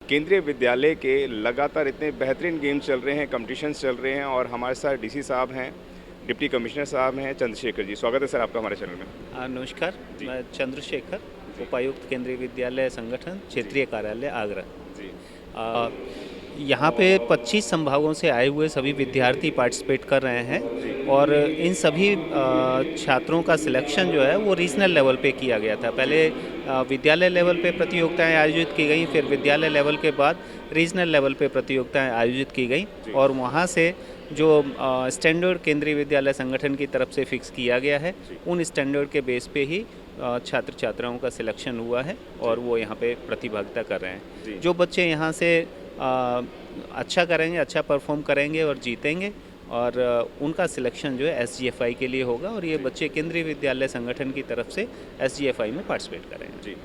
केंद्रीय विद्यालय के लगातार इतने बेहतरीन गेम्स चल रहे हैं, कॉम्पिटिशन्स चल रहे हैं और हमारे साथ डीसी साहब हैं, डिप्टी कमिश्नर साहब हैं, चंद्रशेखर जी। स्वागत है सर आपका हमारे चैनल में। नमस्कार। जी। मैं चंद्रशेखर, उपायुक्त केंद्रीय विद्यालय संगठन क्षेत्रीय कार्यालय आगरा। जी। अ, यहाँ पे 25 संभागों से आए हुए सभी विद्यार्थी पार्टिसिपेट कर रहे हैं और इन सभी छात्रों का सिलेक्शन जो है वो रीजनल लेवल पे किया गया था। पहले विद्यालय लेवल पे प्रतियोगिताएं आयोजित की गई, फिर विद्यालय लेवल के बाद रीजनल लेवल पे प्रतियोगिताएं आयोजित की गई और वहाँ से जो स्टैंडर्ड केंद्रीय विद्यालय संगठन की तरफ से फिक्स किया गया है, उन स्टैंडर्ड के बेस पे ही छात्र छात्राओं का सिलेक्शन हुआ है और वो यहाँ पे प्रतिभागिता कर रहे हैं। जो बच्चे यहाँ से अच्छा करेंगे, अच्छा परफॉर्म करेंगे और जीतेंगे और उनका सिलेक्शन जो है एसजीएफआई के लिए होगा और ये बच्चे केंद्रीय विद्यालय संगठन की तरफ से एसजीएफआई में पार्टिसिपेट करेंगे। जी।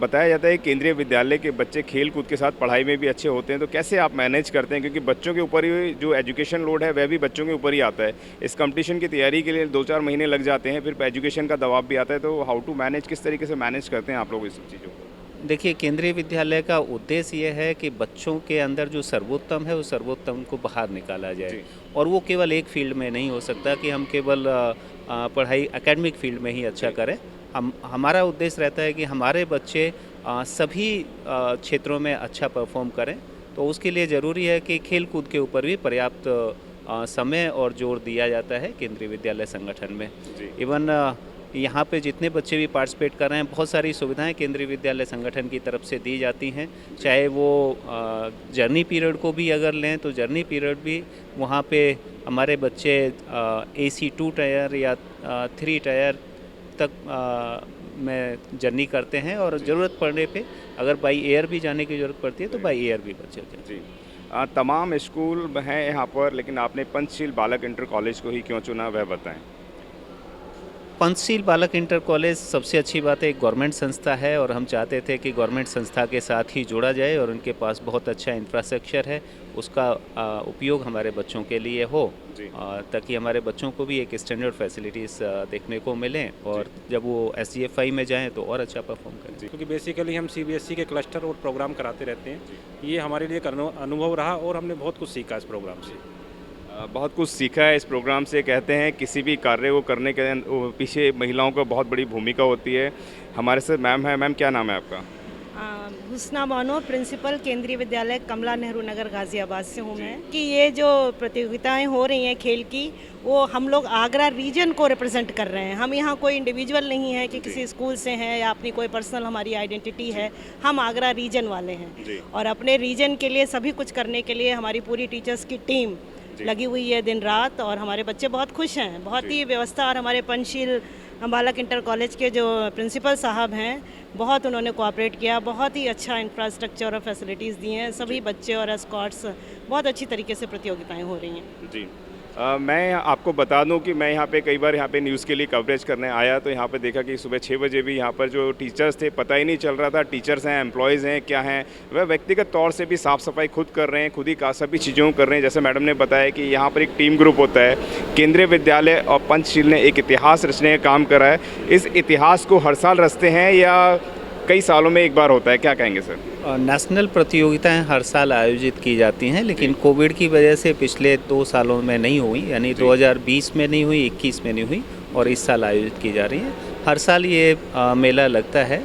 बताया जाता है केंद्रीय विद्यालय के बच्चे खेल कूद के साथ पढ़ाई में भी अच्छे होते हैं, तो कैसे आप मैनेज करते हैं? क्योंकि बच्चों के ऊपर ही जो एजुकेशन लोड है वह भी बच्चों के ऊपर ही आता है। इस कंपटीशन की तैयारी के लिए 2-4 महीने लग जाते हैं, फिर एजुकेशन का दबाव भी आता है, तो हाउ टू मैनेज, किस तरीके से मैनेज करते हैं आप लोग इस सब चीज़ों को? देखिए, केंद्रीय विद्यालय का उद्देश्य ये है कि बच्चों के अंदर जो सर्वोत्तम है, उस सर्वोत्तम को बाहर निकाला जाए और वो केवल एक फील्ड में नहीं हो सकता कि हम केवल पढ़ाई एकेडमिक फील्ड में ही अच्छा करें। हमारा उद्देश्य रहता है कि हमारे बच्चे सभी क्षेत्रों में अच्छा परफॉर्म करें, तो उसके लिए ज़रूरी है कि खेल कूद के ऊपर भी पर्याप्त समय और जोर दिया जाता है केंद्रीय विद्यालय संगठन में। इवन यहाँ पे जितने बच्चे भी पार्टिसिपेट कर रहे हैं, बहुत सारी सुविधाएं केंद्रीय विद्यालय संगठन की तरफ से दी जाती हैं। चाहे वो जर्नी पीरियड को भी अगर लें तो जर्नी पीरियड भी वहाँ पे हमारे बच्चे AC 2 टायर या 3 टायर तक में जर्नी करते हैं और ज़रूरत पड़ने पे अगर बाई एयर भी जाने की ज़रूरत पड़ती है तो बाई एयर भी बच्चे जाते हैं। जी। तमाम स्कूल हैं यहाँ पर, लेकिन आपने पंचशील बालक इंटर कॉलेज को ही क्यों चुना, वह बताएं। पंचशील बालक इंटर कॉलेज सबसे अच्छी बात है, एक गवर्नमेंट संस्था है और हम चाहते थे कि गवर्नमेंट संस्था के साथ ही जुड़ा जाए और उनके पास बहुत अच्छा इंफ्रास्ट्रक्चर है, उसका उपयोग हमारे बच्चों के लिए हो ताकि हमारे बच्चों को भी एक स्टैंडर्ड फैसिलिटीज़ देखने को मिलें और जब वो एसजीएफआई में जाएं तो और अच्छा परफॉर्म करें। क्योंकि बेसिकली हम सीबीएसई के क्लस्टर और प्रोग्राम कराते रहते हैं, ये हमारे लिए एक अनुभव रहा और हमने बहुत कुछ सीखा इस प्रोग्राम से। बहुत कुछ सीखा है इस प्रोग्राम से। कहते हैं किसी भी कार्य को करने के पीछे महिलाओं को बहुत बड़ी भूमिका होती है। हमारे साथ मैम है। मैम, क्या नाम है आपका? हुस्ना बानो, प्रिंसिपल केंद्रीय विद्यालय कमला नेहरू नगर गाज़ियाबाद से हूँ मैं। कि ये जो प्रतियोगिताएं हो रही हैं खेल की, वो हम लोग आगरा रीजन को रिप्रेजेंट कर रहे हैं। हम यहाँ कोई इंडिविजुअल नहीं है कि किसी स्कूल से हैं या अपनी कोई पर्सनल हमारी आइडेंटिटी है। हम आगरा रीजन वाले हैं और अपने रीजन के लिए सभी कुछ करने के लिए हमारी पूरी टीचर्स की टीम लगी हुई है दिन रात और हमारे बच्चे बहुत खुश हैं। बहुत ही व्यवस्था और हमारे पंचशील बालक इंटर कॉलेज के जो प्रिंसिपल साहब हैं, बहुत उन्होंने कोऑपरेट किया, बहुत ही अच्छा इंफ्रास्ट्रक्चर और फैसिलिटीज़ दी हैं। सभी बच्चे और एस्कॉर्ट्स बहुत अच्छी तरीके से प्रतियोगिताएं हो रही हैं। जी। मैं आपको बता दूं कि मैं यहाँ पे कई बार यहाँ पे न्यूज़ के लिए कवरेज करने आया, तो यहाँ पे देखा कि सुबह 6 बजे भी यहाँ पर जो टीचर्स थे, पता ही नहीं चल रहा था टीचर्स हैं, एम्प्लॉयज़ हैं, क्या हैं। वह व्यक्तिगत तौर से भी साफ़ सफाई खुद कर रहे हैं, खुद ही का सभी चीज़ों को कर रहे हैं। जैसे मैडम ने बताया कि यहाँ पर एक टीम ग्रुप होता है। केंद्रीय विद्यालय और पंचशील ने एक इतिहास रचने का काम करा है। इस इतिहास को हर साल रचते हैं या कई सालों में एक बार होता है, क्या कहेंगे सर? नेशनल प्रतियोगिताएं हर साल आयोजित की जाती हैं, लेकिन कोविड की वजह से पिछले 2 सालों में नहीं हुई, यानी 2020 में नहीं हुई, 21 में नहीं हुई और इस साल आयोजित की जा रही है। हर साल ये मेला लगता है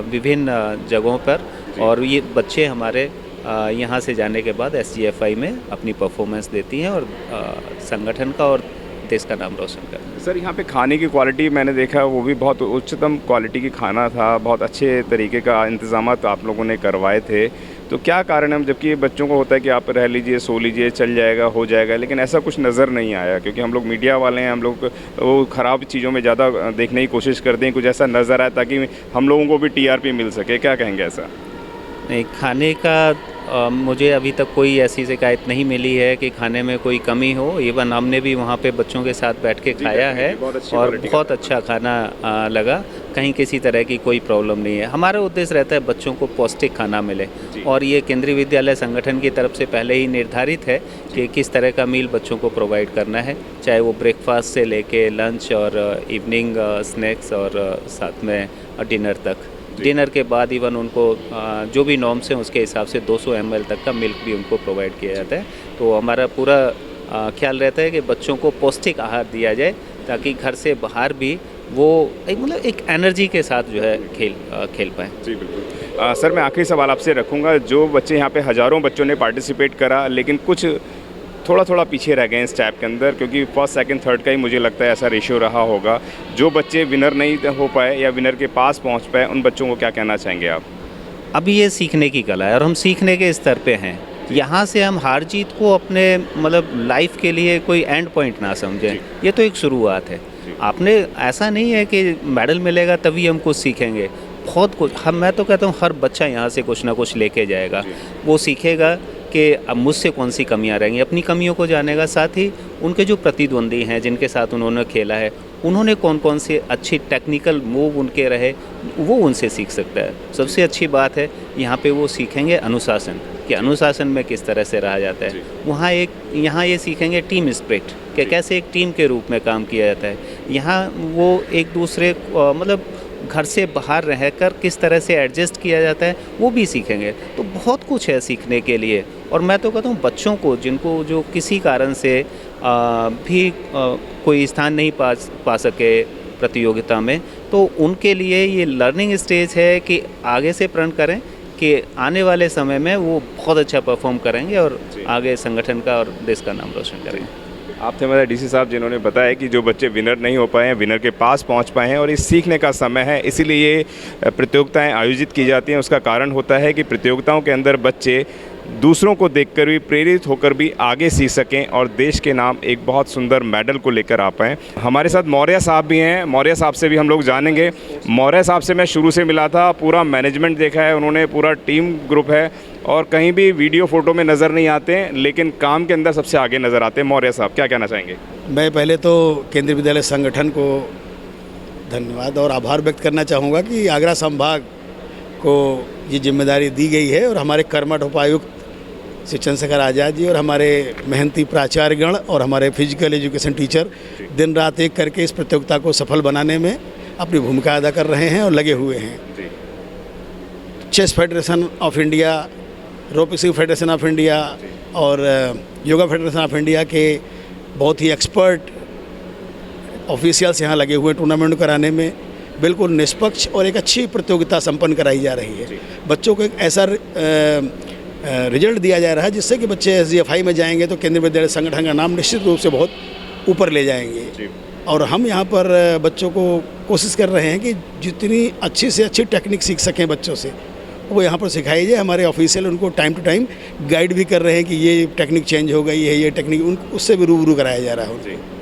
विभिन्न जगहों पर और ये बच्चे हमारे यहाँ से जाने के बाद एसजीएफआई में अपनी परफॉर्मेंस देती हैं और संगठन का और देश का नाम रोशन करते हैं। सर, यहाँ पे खाने की क्वालिटी मैंने देखा, वो भी बहुत उच्चतम क्वालिटी की खाना था, बहुत अच्छे तरीके का इंतजाम आप लोगों ने करवाए थे। तो क्या कारण है, जबकि बच्चों को होता है कि आप रह लीजिए, सो लीजिए, चल जाएगा, हो जाएगा, लेकिन ऐसा कुछ नज़र नहीं आया? क्योंकि हम लोग मीडिया वाले हैं, हम लोग वो ख़राब चीज़ों में ज़्यादा देखने की कोशिश करते हैं, कुछ ऐसा नज़र आए ताकि हम लोगों को भी टीआरपी मिल सके। क्या कहेंगे ऐसा? नहीं, खाने का मुझे अभी तक कोई ऐसी शिकायत नहीं मिली है कि खाने में कोई कमी हो। इवन हमने भी वहाँ पे बच्चों के साथ बैठ के खाया है और बहुत अच्छा खाना लगा। कहीं किसी तरह की कोई प्रॉब्लम नहीं है। हमारा उद्देश्य रहता है बच्चों को पौष्टिक खाना मिले और ये केंद्रीय विद्यालय संगठन की तरफ से पहले ही निर्धारित है कि किस तरह का मील बच्चों को प्रोवाइड करना है, चाहे वो ब्रेकफास्ट से लेके लंच और इवनिंग स्नैक्स और साथ में डिनर तक। डिनर के बाद इवन उनको जो भी नॉर्म्स हैं उसके हिसाब से 200 ml तक का मिल्क भी उनको प्रोवाइड किया जाता है। तो हमारा पूरा ख्याल रहता है कि बच्चों को पौष्टिक आहार दिया जाए ताकि घर से बाहर भी वो एक एनर्जी के साथ जो है खेल पाएँ। जी बिल्कुल। सर मैं आखिरी सवाल आपसे रखूँगा, जो बच्चे यहाँ पे हज़ारों बच्चों ने पार्टिसिपेट करा लेकिन कुछ थोड़ा पीछे रह गए इस टैप के अंदर, क्योंकि फर्स्ट सेकंड थर्ड का ही मुझे लगता है ऐसा रेशियो रहा होगा, जो बच्चे विनर नहीं हो पाए या विनर के पास पहुंच पाए, उन बच्चों को क्या कहना चाहेंगे आप? अभी ये सीखने की कला है और हम सीखने के स्तर पे हैं। यहाँ से हम हार जीत को अपने लाइफ के लिए कोई एंड पॉइंट ना समझें, ये तो एक शुरुआत है। आपने ऐसा नहीं है कि मेडल मिलेगा तभी हम कुछ सीखेंगे, बहुत कुछ मैं तो कहता हूँ हर बच्चा यहाँ से कुछ ना कुछ लेके जाएगा। वो सीखेगा कि अब मुझसे कौन सी कमियाँ रहेंगी, अपनी कमियों को जानेगा, साथ ही उनके जो प्रतिद्वंदी हैं जिनके साथ उन्होंने खेला है उन्होंने कौन कौन से अच्छी टेक्निकल मूव उनके रहे वो उनसे सीख सकता है। सबसे अच्छी बात है यहाँ पे वो सीखेंगे अनुशासन, कि अनुशासन में किस तरह से रहा जाता है। यहाँ ये सीखेंगे टीम स्पिरिट, कि कैसे एक टीम के रूप में काम किया जाता है। यहाँ वो एक दूसरे घर से बाहर रहकर किस तरह से एडजस्ट किया जाता है वो भी सीखेंगे। तो बहुत कुछ है सीखने के लिए। और मैं तो कहता हूँ बच्चों को जिनको जो किसी कारण से भी कोई स्थान नहीं पा सके प्रतियोगिता में, तो उनके लिए ये लर्निंग स्टेज है कि आगे से प्रण करें कि आने वाले समय में वो बहुत अच्छा परफॉर्म करेंगे और आगे संगठन का और देश का नाम रोशन करेंगे। आप थे हमारे डीसी साहब जिन्होंने बताया कि जो बच्चे विनर नहीं हो पाए हैं विनर के पास पहुंच पाए हैं, और इस सीखने का समय है, इसीलिए ये प्रतियोगिताएं आयोजित की जाती हैं। उसका कारण होता है कि प्रतियोगिताओं के अंदर बच्चे दूसरों को देखकर भी प्रेरित होकर भी आगे सीख सकें और देश के नाम एक बहुत सुंदर मेडल को लेकर आ पाएँ। हमारे साथ मौर्य साहब भी हैं, मौर्य साहब से भी हम लोग जानेंगे। मौर्य साहब से मैं शुरू से मिला था, पूरा मैनेजमेंट देखा है उन्होंने, पूरा टीम ग्रुप है और कहीं भी वीडियो फोटो में नज़र नहीं आते हैं लेकिन काम के अंदर सबसे आगे नज़र आते हैं। मौर्य साहब क्या कहना चाहेंगे? मैं पहले तो केंद्रीय विद्यालय संगठन को धन्यवाद और आभार व्यक्त करना चाहूँगा कि आगरा संभाग को ये जिम्मेदारी दी गई है और हमारे कर्मठ उपायुक्त श्री चंद्रशेखर आज़ाद जी और हमारे मेहनती प्राचार्यगण और हमारे फिजिकल एजुकेशन टीचर दिन रात एक करके इस प्रतियोगिता को सफल बनाने में अपनी भूमिका अदा कर रहे हैं और लगे हुए हैं। चेस फेडरेशन ऑफ इंडिया, रोपसिंग फेडरेशन ऑफ इंडिया और योगा फेडरेशन ऑफ इंडिया के बहुत ही एक्सपर्ट ऑफिशियल्स यहाँ लगे हुए टूर्नामेंट कराने में। बिल्कुल निष्पक्ष और एक अच्छी प्रतियोगिता संपन्न कराई जा रही है। बच्चों को एक ऐसा रिजल्ट दिया जा रहा है जिससे कि बच्चे SGFI में जाएंगे तो केंद्रीय विद्यालय संगठन का नाम निश्चित रूप से बहुत ऊपर ले जाएंगे। और हम यहाँ पर बच्चों को कोशिश कर रहे हैं कि जितनी अच्छी से अच्छी टेक्निक सीख सकें बच्चों से वो यहाँ पर सिखाई जाए। हमारे ऑफिशियल उनको टाइम टू टाइम गाइड भी कर रहे हैं कि ये टेक्निक चेंज हो गई है, ये टेक्निक उससे भी रूबरू कराया जा रहा है।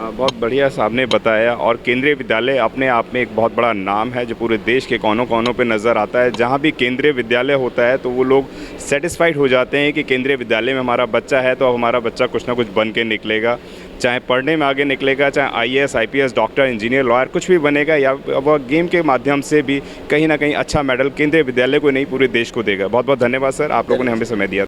बहुत बढ़िया साहब ने बताया। और केंद्रीय विद्यालय अपने आप में एक बहुत बड़ा नाम है जो पूरे देश के कोनों कोनों पे नज़र आता है। जहाँ भी केंद्रीय विद्यालय होता है तो वो लोग सेटिस्फाइड हो जाते हैं कि केंद्रीय विद्यालय में हमारा बच्चा है तो अब हमारा बच्चा कुछ ना कुछ बन के निकलेगा, चाहे पढ़ने में आगे निकलेगा, चाहे IAS IPS doctor engineer lawyer कुछ भी बनेगा, या वह गेम के माध्यम से भी कहीं ना कहीं अच्छा मेडल केंद्रीय विद्यालय को नहीं पूरे देश को देगा। बहुत बहुत धन्यवाद सर, आप लोगों ने हमें समय दिया।